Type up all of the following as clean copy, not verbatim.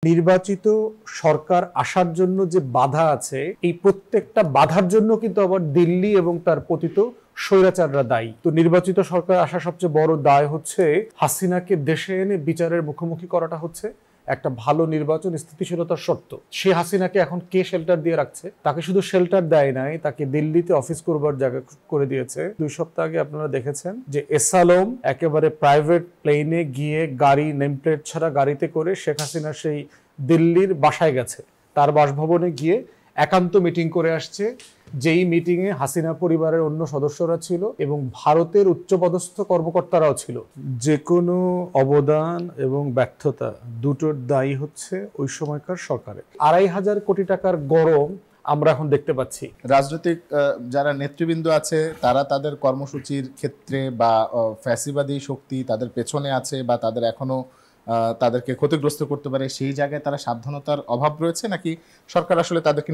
নির্বাচিত সরকার আসার জন্য যে বাধা আছে এই প্রত্যেকটা বাধার জন্য কিন্তু আবার দিল্লি এবং তার পতিত স্বৈরাচাররা দায়ী। তো নির্বাচিত সরকার আসা সবচেয়ে বড় দায় হচ্ছে হাসিনাকে দেশে এনে বিচারের মুখোমুখি করাটা হচ্ছে একটা ভালো নির্বাচন স্থিতিশীলতার শর্ত। সে হাসিনাকে এখন কে শেল্টার দিয়ে রাখছে? তাকে শুধু শেল্টার দেয় নাই, তাকে দিল্লিতে অফিস করবার জায়গা করে দিয়েছে। 2 সপ্তাহ আগে আপনারা দেখেছেন যে এসালম একেবারে প্রাইভেট প্লেনে গিয়ে গাড়ি নেমপ্লেট ছাড়া গাড়িতে করে শেখ হাসিনা সেই দিল্লির বাসায় গেছে, তার বাসভবনে গিয়ে একান্ত মিটিং করে আসছে, যেই মিটিংয়ে হাসিনা পরিবারের অন্য সদস্যরা ছিল এবং ভারতের উচ্চপদস্থ কর্মকর্তারাও ছিল। যে কোনো অবদান এবং ব্যর্থতা দুটোর দায়ী হচ্ছে ওই সময়কার সরকারের। 2,500 কোটি টাকার গরম আমরা এখন দেখতে পাচ্ছি। রাজনৈতিক যারা নেতৃবৃন্দ আছে তারা তাদের কর্মসূচির ক্ষেত্রে বা ফ্যাসিবাদী শক্তি তাদের পেছনে আছে বা তাদের এখনো তাদেরকে ক্ষতিগ্রস্ত করতে পারে, সেই জায়গায় তারা সাবধানতার অভাব রয়েছে, নাকি সরকার আসলে তাদেরকে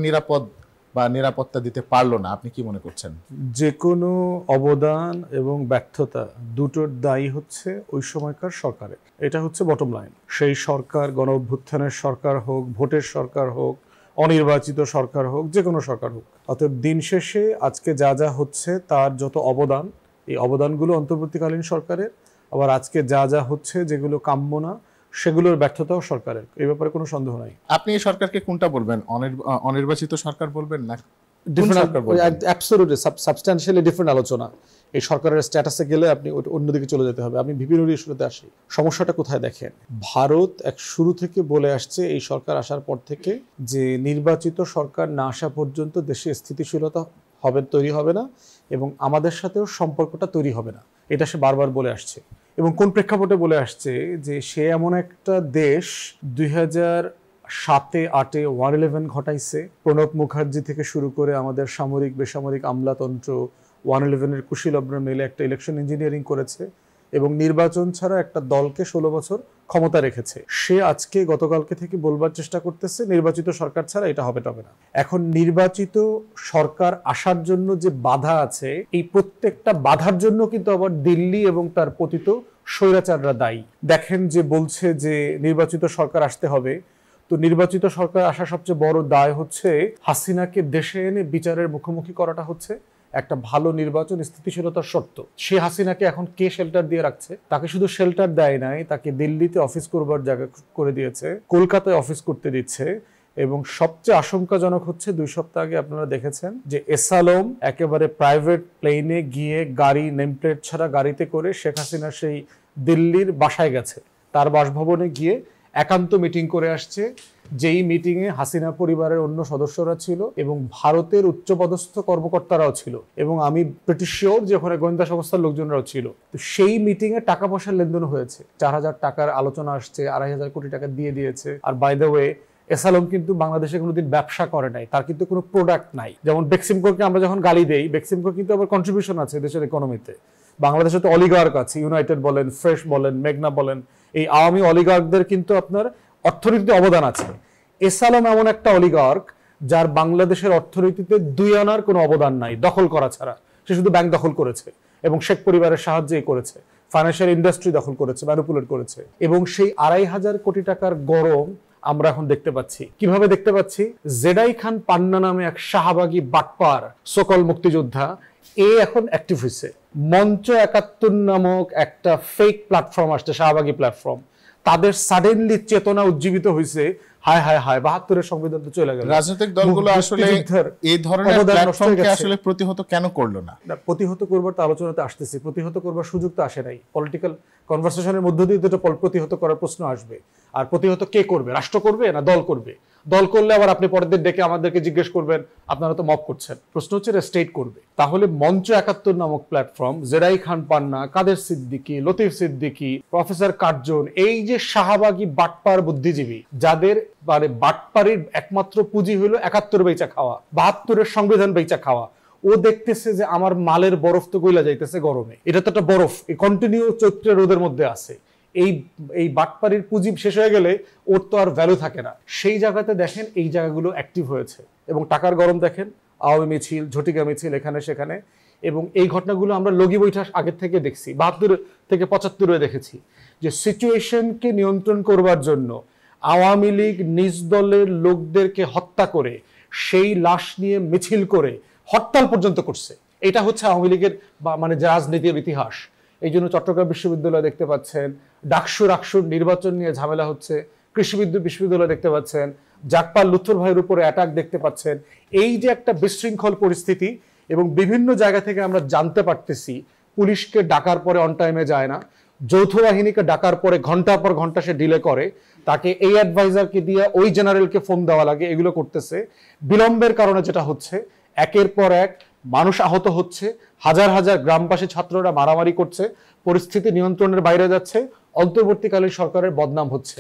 নিরাপত্তা দিতে পারলো না? আপনি কি মনে করছেন? যে কোনো অবদান এবং ব্যর্থতা দুটোর দায়ী হচ্ছে ওই সময়কার সরকারের। এটা হচ্ছে বটম লাইন। সেই সরকার গণ অভ্যুত্থানের সরকার হোক, ভোটের সরকার হোক, অনির্বাচিত সরকার হোক, যে কোনো সরকার হোক। অতএব দিন শেষে আজকে যা যা হচ্ছে তার যত অবদান, এই অবদানগুলো অন্তর্বর্তীকালীন সরকারের। আবার আজকে যা যা হচ্ছে যেগুলো কাম্য না, সেগুলোর ব্যর্থতাও সরকারের। এই ব্যাপারে কোনো সন্দেহ নাই। আপনি এই সরকারকে কোনটা বলবেন? অনির্বাচিত সরকার বলবেন না অ্যাবসলিউটলি সাবস্ট্যান্সিয়ালি ডিফারেন্ট আলোচনা। এই সরকারের স্ট্যাটাসে গেলে আপনি অন্যদিকে চলে যেতে হবে। আমি বিভিন্ন ইস্যুতে আসি। সমস্যাটা কোথায় দেখেন, ভারত এক শুরু থেকে বলে আসছে এই সরকার আসার পর থেকে যে নির্বাচিত সরকার না আসা পর্যন্ত দেশে স্থিতিশীলতা তৈরি হবে না এবং আমাদের সাথেও সম্পর্কটা তৈরি হবে না। এটা সে বারবার বলে আসছে। এবং কোন প্রেক্ষাপটে বলে আসছে যে সে এমন একটা দেশ 2007-8 111 ঘটাইছে, প্রণব মুখার্জি থেকে শুরু করে আমাদের সামরিক বেসামরিক আমলাতন্ত্র 111-এর কুশীলবরা মিলে একটা ইলেকশন ইঞ্জিনিয়ারিং করেছে এবং নির্বাচন ছাড়া একটা দলকে 16 বছর ক্ষমতা রেখেছে। সে আজকে গতকালকে থেকে বলবার চেষ্টা করতেছে নির্বাচিত সরকার ছাড়া এটা হবে না। এখন নির্বাচিত সরকার আসার জন্য যে বাধা আছে এই প্রত্যেকটা বাধার জন্য কিন্তু আবার দিল্লি এবং তার পতিত স্বৈরাচাররা দায়ী। দেখেন যে বলছে যে নির্বাচিত সরকার আসতে হবে, তো নির্বাচিত সরকার আসা সবচেয়ে বড় দায় হচ্ছে হাসিনাকে দেশে এনে বিচারের মুখোমুখি করাটা হচ্ছে একটা ভালো নির্বাচন স্থিতিশীলতার শর্ত। সে হাসিনাকে এখন কে শেল্টার দিয়ে রাখছে? তাকে শুধু শেল্টার দেয় নাই, তাকে দিল্লিতে অফিস করবার জায়গা করে দিয়েছে, কলকাতায় অফিস করতে দিচ্ছে। এবং সবচেয়ে আশঙ্কাজনক হচ্ছে 2 সপ্তাহ আগে আপনারা দেখেছেন যে এসালম একেবারে প্রাইভেট প্লেনে গিয়ে গাড়ি নেমপ্লেট ছাড়া গাড়িতে করে শেখ হাসিনা সেই দিল্লির বাসায় গেছে, তার বাসভবনে গিয়ে একান্ত মিটিং করে আসছে, যেই মিটিংয়ে হাসিনা পরিবারের অন্য সদস্যরা ছিল এবং ভারতের উচ্চপদস্থ কর্মকর্তারাও ছিল এবং আমি প্রিটি শিওর যে ওখানে গোয়েন্দা সংস্থার লোকজনরাও ছিল। তো সেই মিটিংয়ে টাকা পয়সার লেনদেন হয়েছে, 4,000 টাকার আলোচনা আসছে, 2,500 কোটি টাকা দিয়ে দিয়েছে। আর বাই দ্য ওয়ে এসালম কিন্তু বাংলাদেশে কোনোদিন ব্যবসা করে নাই, তার কিন্তু কোনো প্রোডাক্ট নাই। যেমন বেক্সিমকোকে আমরা যখন গালি দেই, বেক্সিমকো কিন্তু আবার কন্ট্রিবিউশন আছে দেশের ইকোনমিতে। বাংলাদেশে তো অলিগার্ক আছে, ইউনাইটেড বলেন, ফ্রেশ বলেন, মেঘনা বলেন, এই আওয়ামী অলিগার্কদের কিন্তু আপনার অর্থনীতিতে অবদান আছে। এসালম এমন একটা অলিগার্ক যার বাংলাদেশের অর্থনীতিতে 2 আনার কোনো অবদান নাই দখল করা ছাড়া। সে শুধু ব্যাংক দখল করেছে এবং শেখ পরিবারের সাহায্যেই করেছে, ফাইন্যান্সিয়াল ইন্ডাস্ট্রি দখল করেছে, ম্যানিপুলেট করেছে। এবং সেই 2,500 কোটি টাকার গরম আমরা এখন দেখতে পাচ্ছি। কিভাবে দেখতে পাচ্ছি? জেডাই খান পান্না নামে এক শাহবাগী বাটপার সকল মুক্তিযোদ্ধা এখন অ্যাক্টিভ হয়েছে। মঞ্চ 71 নামক একটা ফেক প্ল্যাটফর্ম আসছে, শাহবাগী প্ল্যাটফর্ম। তাদের সাডেনলি চেতনা উজ্জীবিত হয়েছে, হায় হায় হায় 72-এর সংবিধান তো চলে গেল। রাজনৈতিক দলগুলো আসলে এই ধরনের প্ল্যাটফর্মকে আসলে প্রতিহত কেন করলো না? প্রতিহত করবার তো আলোচনাতে আসতেছি, প্রতিহত করবার সুযোগ তো আসে নাই। পলিটিক্যাল কনভারসেশনের মধ্য দিয়ে তো প্রতিহত করার প্রশ্ন আসবে। আর প্রতিহত কে করবে? রাষ্ট্র করবে না দল করবে? দল করলে আবার আপনি পরের দিন ডেকে আমাদেরকে জিজ্ঞেস করবেন আপনারা তো মব করছেন। প্রশ্ন হচ্ছে স্টেট করবে। তাহলে মঞ্চ 71 নামক প্ল্যাটফর্ম, জেডাই খান পান্না, কাদের সিদ্দিকী, লতিফ সিদ্দিকী, প্রফেসর কার্জন, এই যে শাহবাগী বাটপার বুদ্ধিজীবী যাদের মানে বাটপারির একমাত্র পুঁজি হলো 71 বেচা খাওয়া, 72-এর সংবিধান বেচা খাওয়া। ও দেখতেছে যে আমার মালের বরফ তো গইলা যাইতেছে গরমে, এটা তো একটা বরফ, এই কন্টিনিউ চৈত্রের রোদের মধ্যে আছে। এই বাটপারির পুঁজি শেষ হয়ে গেলে ওর তো আর ভ্যালু থাকে না। সেই জায়গাতে দেখেন এই জায়গাগুলো অ্যাক্টিভ হয়েছে এবং টাকার গরম দেখেন, আওয়ামী মিছিল, ঝটিকা মিছিল এখানে সেখানে। এবং এই ঘটনাগুলো আমরা লগি বৈঠক আগের থেকে দেখছি, 72 থেকে 75-এ দেখেছি যে সিচুয়েশনকে নিয়ন্ত্রণ করবার জন্য আওয়ামী লীগ নিজ দলের লোকদেরকে হত্যা করে সেই লাশ নিয়ে মিছিল করে হরতাল পর্যন্ত করছে। এটা হচ্ছে আওয়ামী লীগের মানে রাজনীতির ইতিহাস। এই জন্য চট্টগ্রাম বিশ্ববিদ্যালয় দেখতে পাচ্ছেন ডাকসুর নির্বাচন নিয়ে ঝামেলা হচ্ছে, কৃষি বিশ্ববিদ্যালয় দেখতে পাচ্ছেন, জাকপাল লুৎফর ভাইয়ের উপরে অ্যাটাক দেখতে পাচ্ছেন। এই যে একটা বিশৃঙ্খল পরিস্থিতি, এবং বিভিন্ন জায়গা থেকে আমরা জানতে পারতেছি পুলিশকে ডাকার পরে অন টাইমে যায় না, যৌথ বাহিনীকে ডাকার পরে ঘন্টার পর ঘন্টা সে ডিলে করে, তাকে এই অ্যাডভাইজারকে দিয়ে ওই জেনারেলকে ফোন দেওয়া লাগে, এগুলো করতেছে। বিলম্বের কারণে যেটা হচ্ছে একের পর এক মানুষ আহত হচ্ছে, হাজার হাজার গ্রামবাসী ছাত্ররা মারামারি করছে, পরিস্থিতি নিয়ন্ত্রণের বাইরে যাচ্ছে, অন্তর্বর্তীকালীন সরকারের বদনাম হচ্ছে।